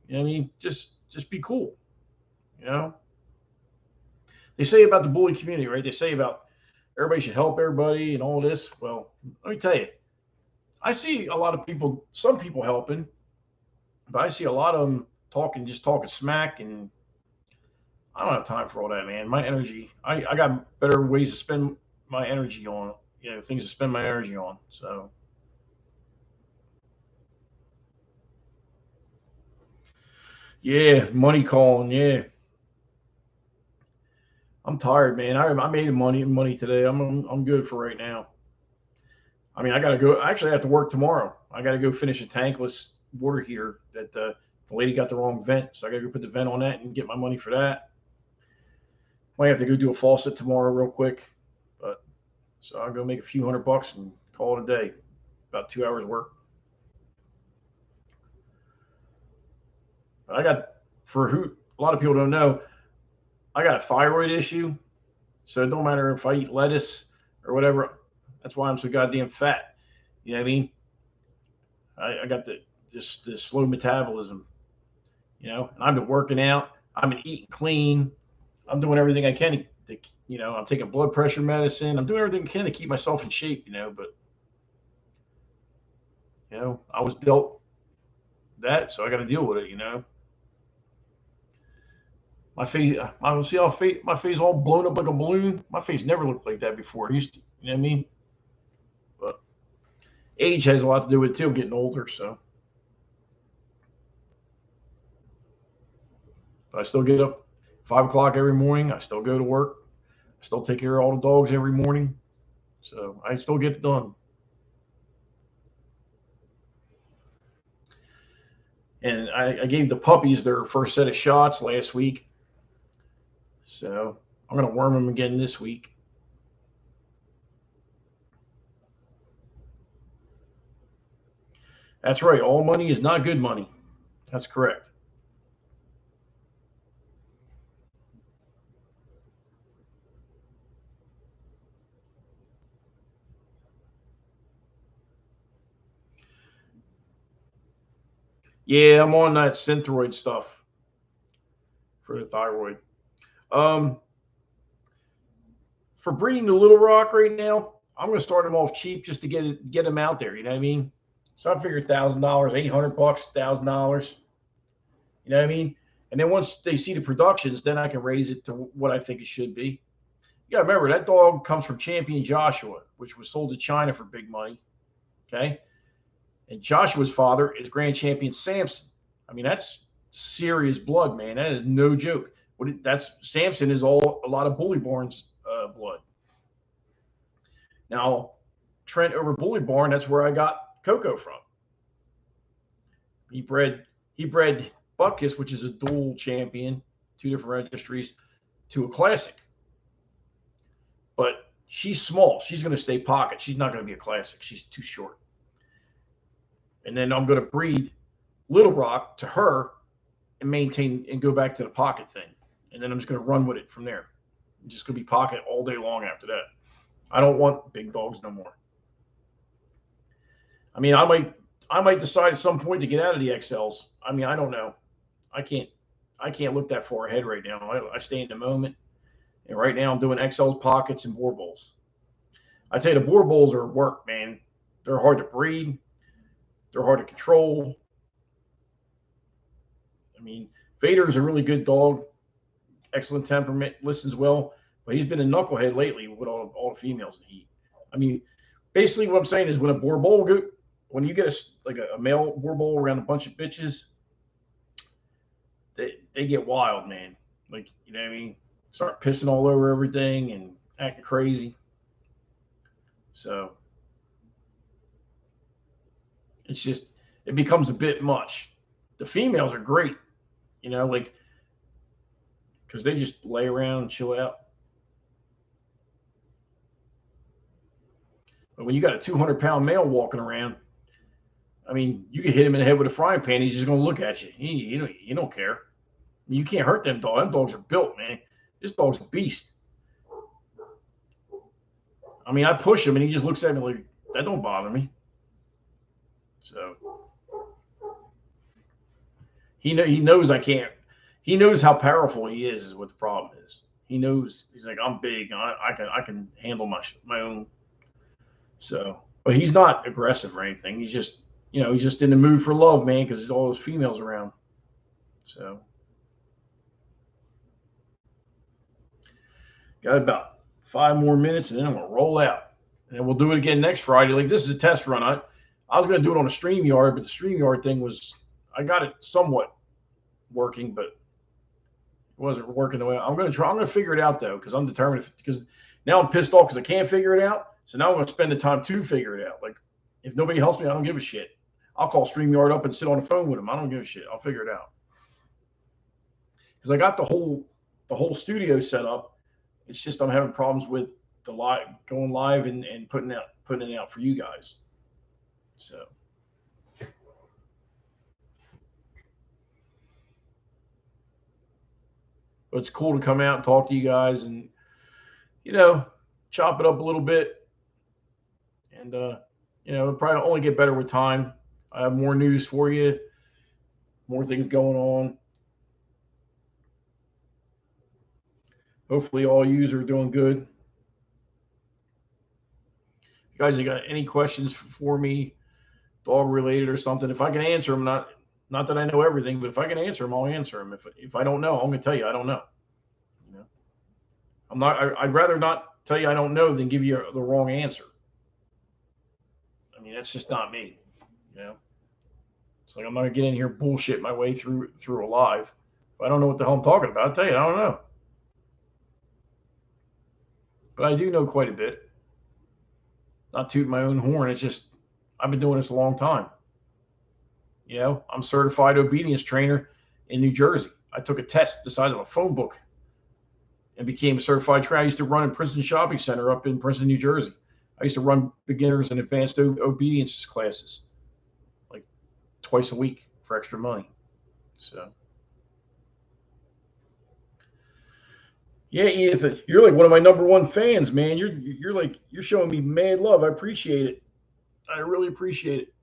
I mean, just be cool. You know. They say about the bully community, right? They say about everybody should help everybody and all this. Well, let me tell you, I see a lot of people, some people helping, but I see a lot of them just talking smack, and I don't have time for all that, man. My energy, I got better ways to spend my energy on, things to spend my energy on. So, yeah, money calling, yeah. I'm tired, man. I made money today. I'm good for right now. I mean, I got to go. I actually have to work tomorrow. I got to go finish a tankless water heater that the lady got the wrong vent, so I got to go put the vent on that and get my money for that. Might have to go do a faucet tomorrow real quick, but so I'll go make a few $100 and call it a day. About 2 hours work. I got, for who a lot of people don't know, I got a thyroid issue. So it don't matter if I eat lettuce or whatever. That's why I'm so goddamn fat. You know what I mean? I got the slow metabolism. And I've been working out. I've been eating clean. I'm doing everything I can I'm taking blood pressure medicine. I'm doing everything I can to keep myself in shape. But I was dealt that, so I got to deal with it. My face, I see how my face all blown up like a balloon. My face never looked like that before. It used to, you know what I mean? But age has a lot to do with it too. I'm getting older, so. But I still get up 5 o'clock every morning. I still go to work. I still take care of all the dogs every morning. So I still get it done. And I gave the puppies their first set of shots last week. So I'm going to worm them again this week. That's right. All money is not good money. That's correct. Yeah, I'm on that Synthroid stuff for the thyroid. Um, for breeding the Little Rock right now, I'm going to start them off cheap just to get them out there. You know what I mean? So I figure $1,000, $800, $1,000. You know what I mean? And then once they see the productions, then I can raise it to what I think it should be. You got to remember that dog comes from Champion Joshua, which was sold to China for big money. Okay, and Joshua's father is Grand Champion Samson. I mean, that's serious blood, man. That is no joke. That's Samson is all a lot of Bully Barn's blood. Now, Trent over Bully Barn, that's where I got Coco from. He bred Buckus, which is a dual champion, 2 different registries, to a classic. But she's small. She's going to stay pocket. She's not going to be a classic. She's too short. And then I'm going to breed Little Rock to her and maintain and go back to the pocket thing. And then I'm just going to run with it from there. I'm just going to be pocket all day long after that. I don't want big dogs no more. I mean, I might decide at some point to get out of the XLs. I mean, I don't know. I can't look that far ahead right now. I stay in the moment. And right now I'm doing XLs, pockets, and boar bowls. I tell you, the boar bowls are work, man. They're hard to breed. They're hard to control. I mean, Vader is a really good dog, excellent temperament, listens well, but he's been a knucklehead lately with all the females in heat. I mean, basically what I'm saying is when a boar bowl when you get a male boar bowl around a bunch of bitches, they get wild, man. Like, you know what I mean? Start pissing all over everything and acting crazy. So it becomes a bit much. The females are great, like because they just lay around and chill out. But when you got a 200-pound male walking around, I mean, you can hit him in the head with a frying pan. He's just going to look at you. He don't care. I mean, you can't hurt them dogs. Them dogs are built, man. This dog's a beast. I mean, I push him, and he just looks at me like, that don't bother me. So he knows I can't. He knows how powerful he is what the problem is. He knows. He's like, I'm big. I can handle my own. So, but he's not aggressive or anything. He's just in the mood for love, man, because there's all those females around. So, got about 5 more minutes, and then I'm gonna roll out, and we'll do it again next Friday. Like, this is a test run. I was gonna do it on a StreamYard, but the StreamYard thing I got it somewhat working, but it wasn't working the way I'm gonna try. I'm gonna figure it out though, because I'm determined. Because now I'm pissed off because I can't figure it out. So now I'm gonna spend the time to figure it out. Like, if nobody helps me, I don't give a shit. I'll call StreamYard up and sit on the phone with them. I don't give a shit. I'll figure it out. Because I got the whole studio set up. It's just I'm having problems with the going live and putting it out for you guys. So But it's cool to come out and talk to you guys and, chop it up a little bit. And, it'll probably only get better with time. I have more news for you, more things going on. Hopefully, all yous are doing good. If you guys have got any questions for me, dog related or something, if I can answer them, not that I know everything, but if I can answer them, I'll answer them. If I don't know, I'm going to tell you I don't know. I'd rather not tell you I don't know than give you the wrong answer. I mean, that's just not me. It's like I'm not gonna get in here bullshit my way through a live. If I don't know what the hell I'm talking about, I'll tell you I don't know. But I do know quite a bit. Not tooting my own horn. It's just I've been doing this a long time. I'm a certified obedience trainer in New Jersey. I took a test the size of a phone book and became a certified trainer. I used to run in Princeton Shopping Center up in Princeton, New Jersey. I used to run beginners and advanced obedience classes like twice a week for extra money. So, yeah, Edith, you're like one of my number one fans, man. You're showing me mad love. I appreciate it. I really appreciate it.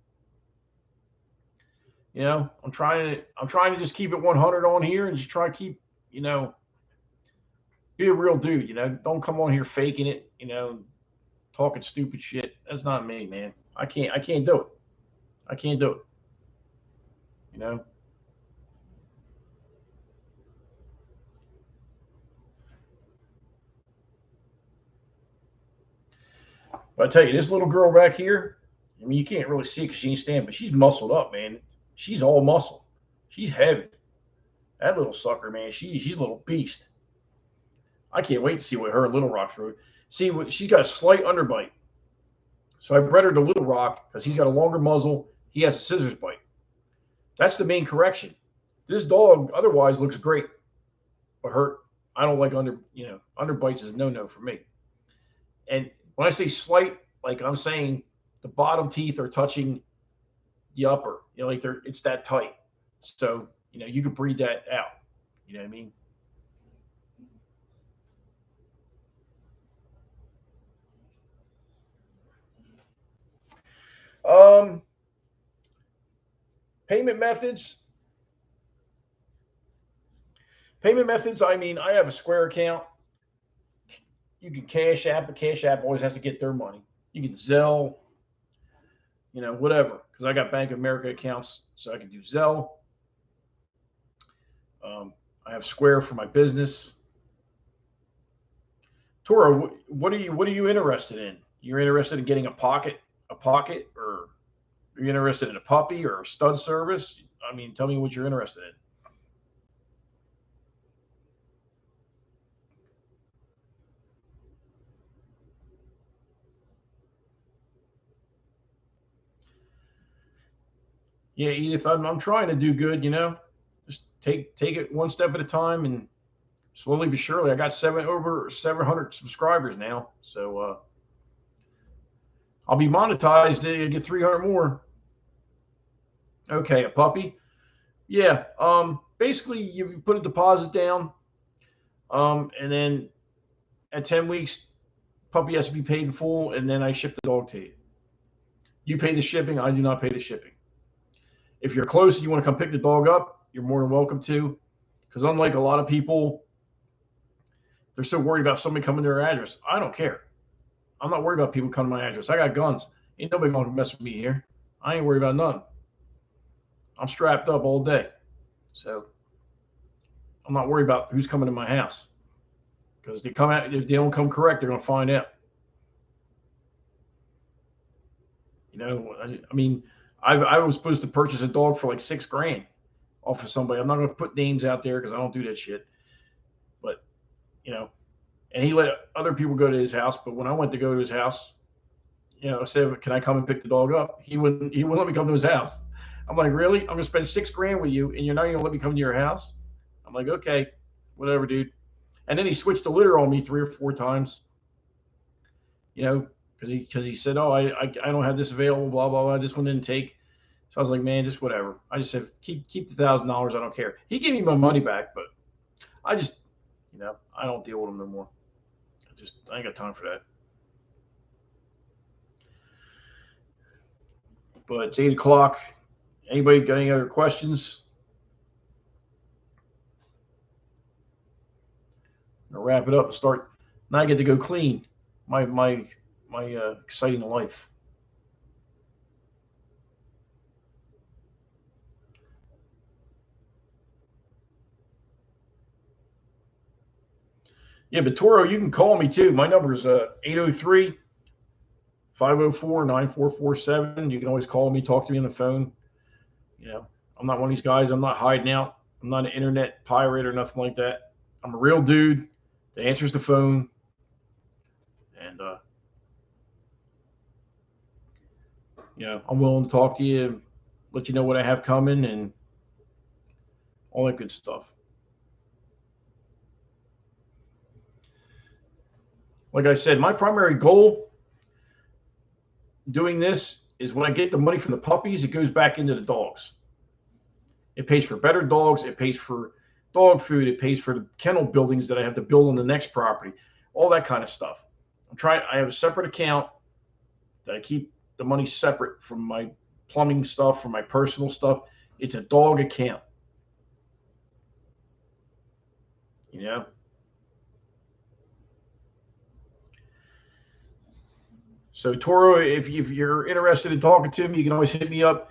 I'm trying to just keep it 100 on here and just try to keep, be a real dude. Don't come on here faking it. Talking stupid shit. That's not me, man. I can't do it. I can't do it. But I tell you, this little girl back here, I mean, you can't really see because she ain't standing, but she's muscled up, man. She's all muscle. She's heavy. That little sucker, man, she's a little beast. I can't wait to see what her and Little Rock through. See, she's got a slight underbite. So I bred her to Little Rock because he's got a longer muzzle. He has a scissors bite. That's the main correction. This dog otherwise looks great, but I don't like underbites is no for me. And when I say slight, like I'm saying the bottom teeth are touching the upper, like it's that tight. So, you could breed that out. You know what I mean? Payment methods. I mean, I have a Square account. You can Cash App, but Cash App always has to get their money. You can Zelle, whatever. Because I got Bank of America accounts, so I can do Zelle. I have Square for my business. Tora, what are you interested in? You're interested in getting a pocket, or are you interested in a puppy or a stud service? I mean, tell me what you're interested in. Yeah, Edith, I'm trying to do good. Just take it one step at a time, and slowly but surely, I got over 700 subscribers now. So I'll be monetized to get 300 more. Okay, a puppy. Yeah. Basically, you put a deposit down, and then at 10 weeks, puppy has to be paid in full, and then I ship the dog to you. You pay the shipping. I do not pay the shipping. If you're close and you want to come pick the dog up, you're more than welcome to. Because unlike a lot of people, they're so worried about somebody coming to their address. I don't care. I'm not worried about people coming to my address. I got guns. Ain't nobody going to mess with me here. I ain't worried about nothing. I'm strapped up all day. So I'm not worried about who's coming to my house. Because if they don't come correct, they're going to find out. I mean, I was supposed to purchase a dog for like $6,000 off of somebody. I'm not going to put names out there because I don't do that shit. But, and he let other people go to his house. But when I went to go to his house, I said, "Can I come and pick the dog up?" He wouldn't let me come to his house. I'm like, "Really? I'm going to spend $6,000 with you, and you're not going to let me come to your house?" I'm like, "Okay, whatever, dude." And then he switched the litter on me 3 or 4 times. Because he said, "Oh, I don't have this available, blah blah blah. This one didn't take." So I was like, "Man, just whatever." I just said, "Keep the $1,000. I don't care." He gave me my money back, but I just You know, I don't deal with them no more. I ain't got time for that. But it's 8 o'clock. Anybody got any other questions? I'll wrap it up and start. Now I get to go clean my exciting life. Yeah, but Toro, you can call me too. My number is 803 504 9447. You can always call me, talk to me on the phone. You know, I'm not one of these guys. I'm not hiding out. I'm not an internet pirate or nothing like that. I'm a real dude that answers the phone, and you know, I'm willing to talk to you, let you know what I have coming, and all that good stuff. Like I said, my primary goal doing this is when I get the money from the puppies, it goes back into the dogs. It pays for better dogs. It pays for dog food. It pays for the kennel buildings that I have to build on the next property, all that kind of stuff. I have a separate account that I keep the money separate from my plumbing stuff, from my personal stuff. It's a dog account. You know? So, Toro, if you're interested in talking to me, you can always hit me up.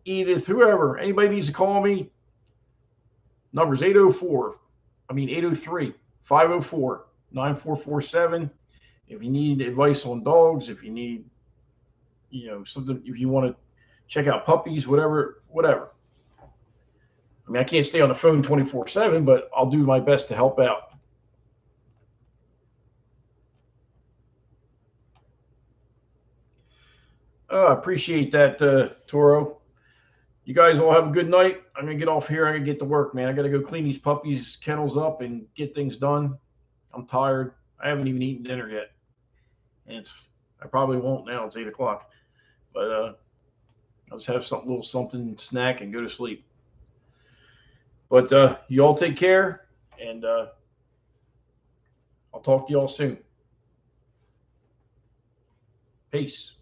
Edith, whoever, anybody needs to call me, number's 804, 803 504 9447. If you need advice on dogs, if you need, something, if you want to check out puppies, whatever. I can't stay on the phone 24/7, but I'll do my best to help out. I appreciate that, Toro. You guys all have a good night. I'm gonna get off here. I gotta get to work, man. I gotta go clean these puppies' kennels up and get things done. I'm tired. I haven't even eaten dinner yet, and I probably won't now. It's 8 o'clock, but I'll just have something, little something, snack, and go to sleep. But you all take care, and I'll talk to you all soon. Peace.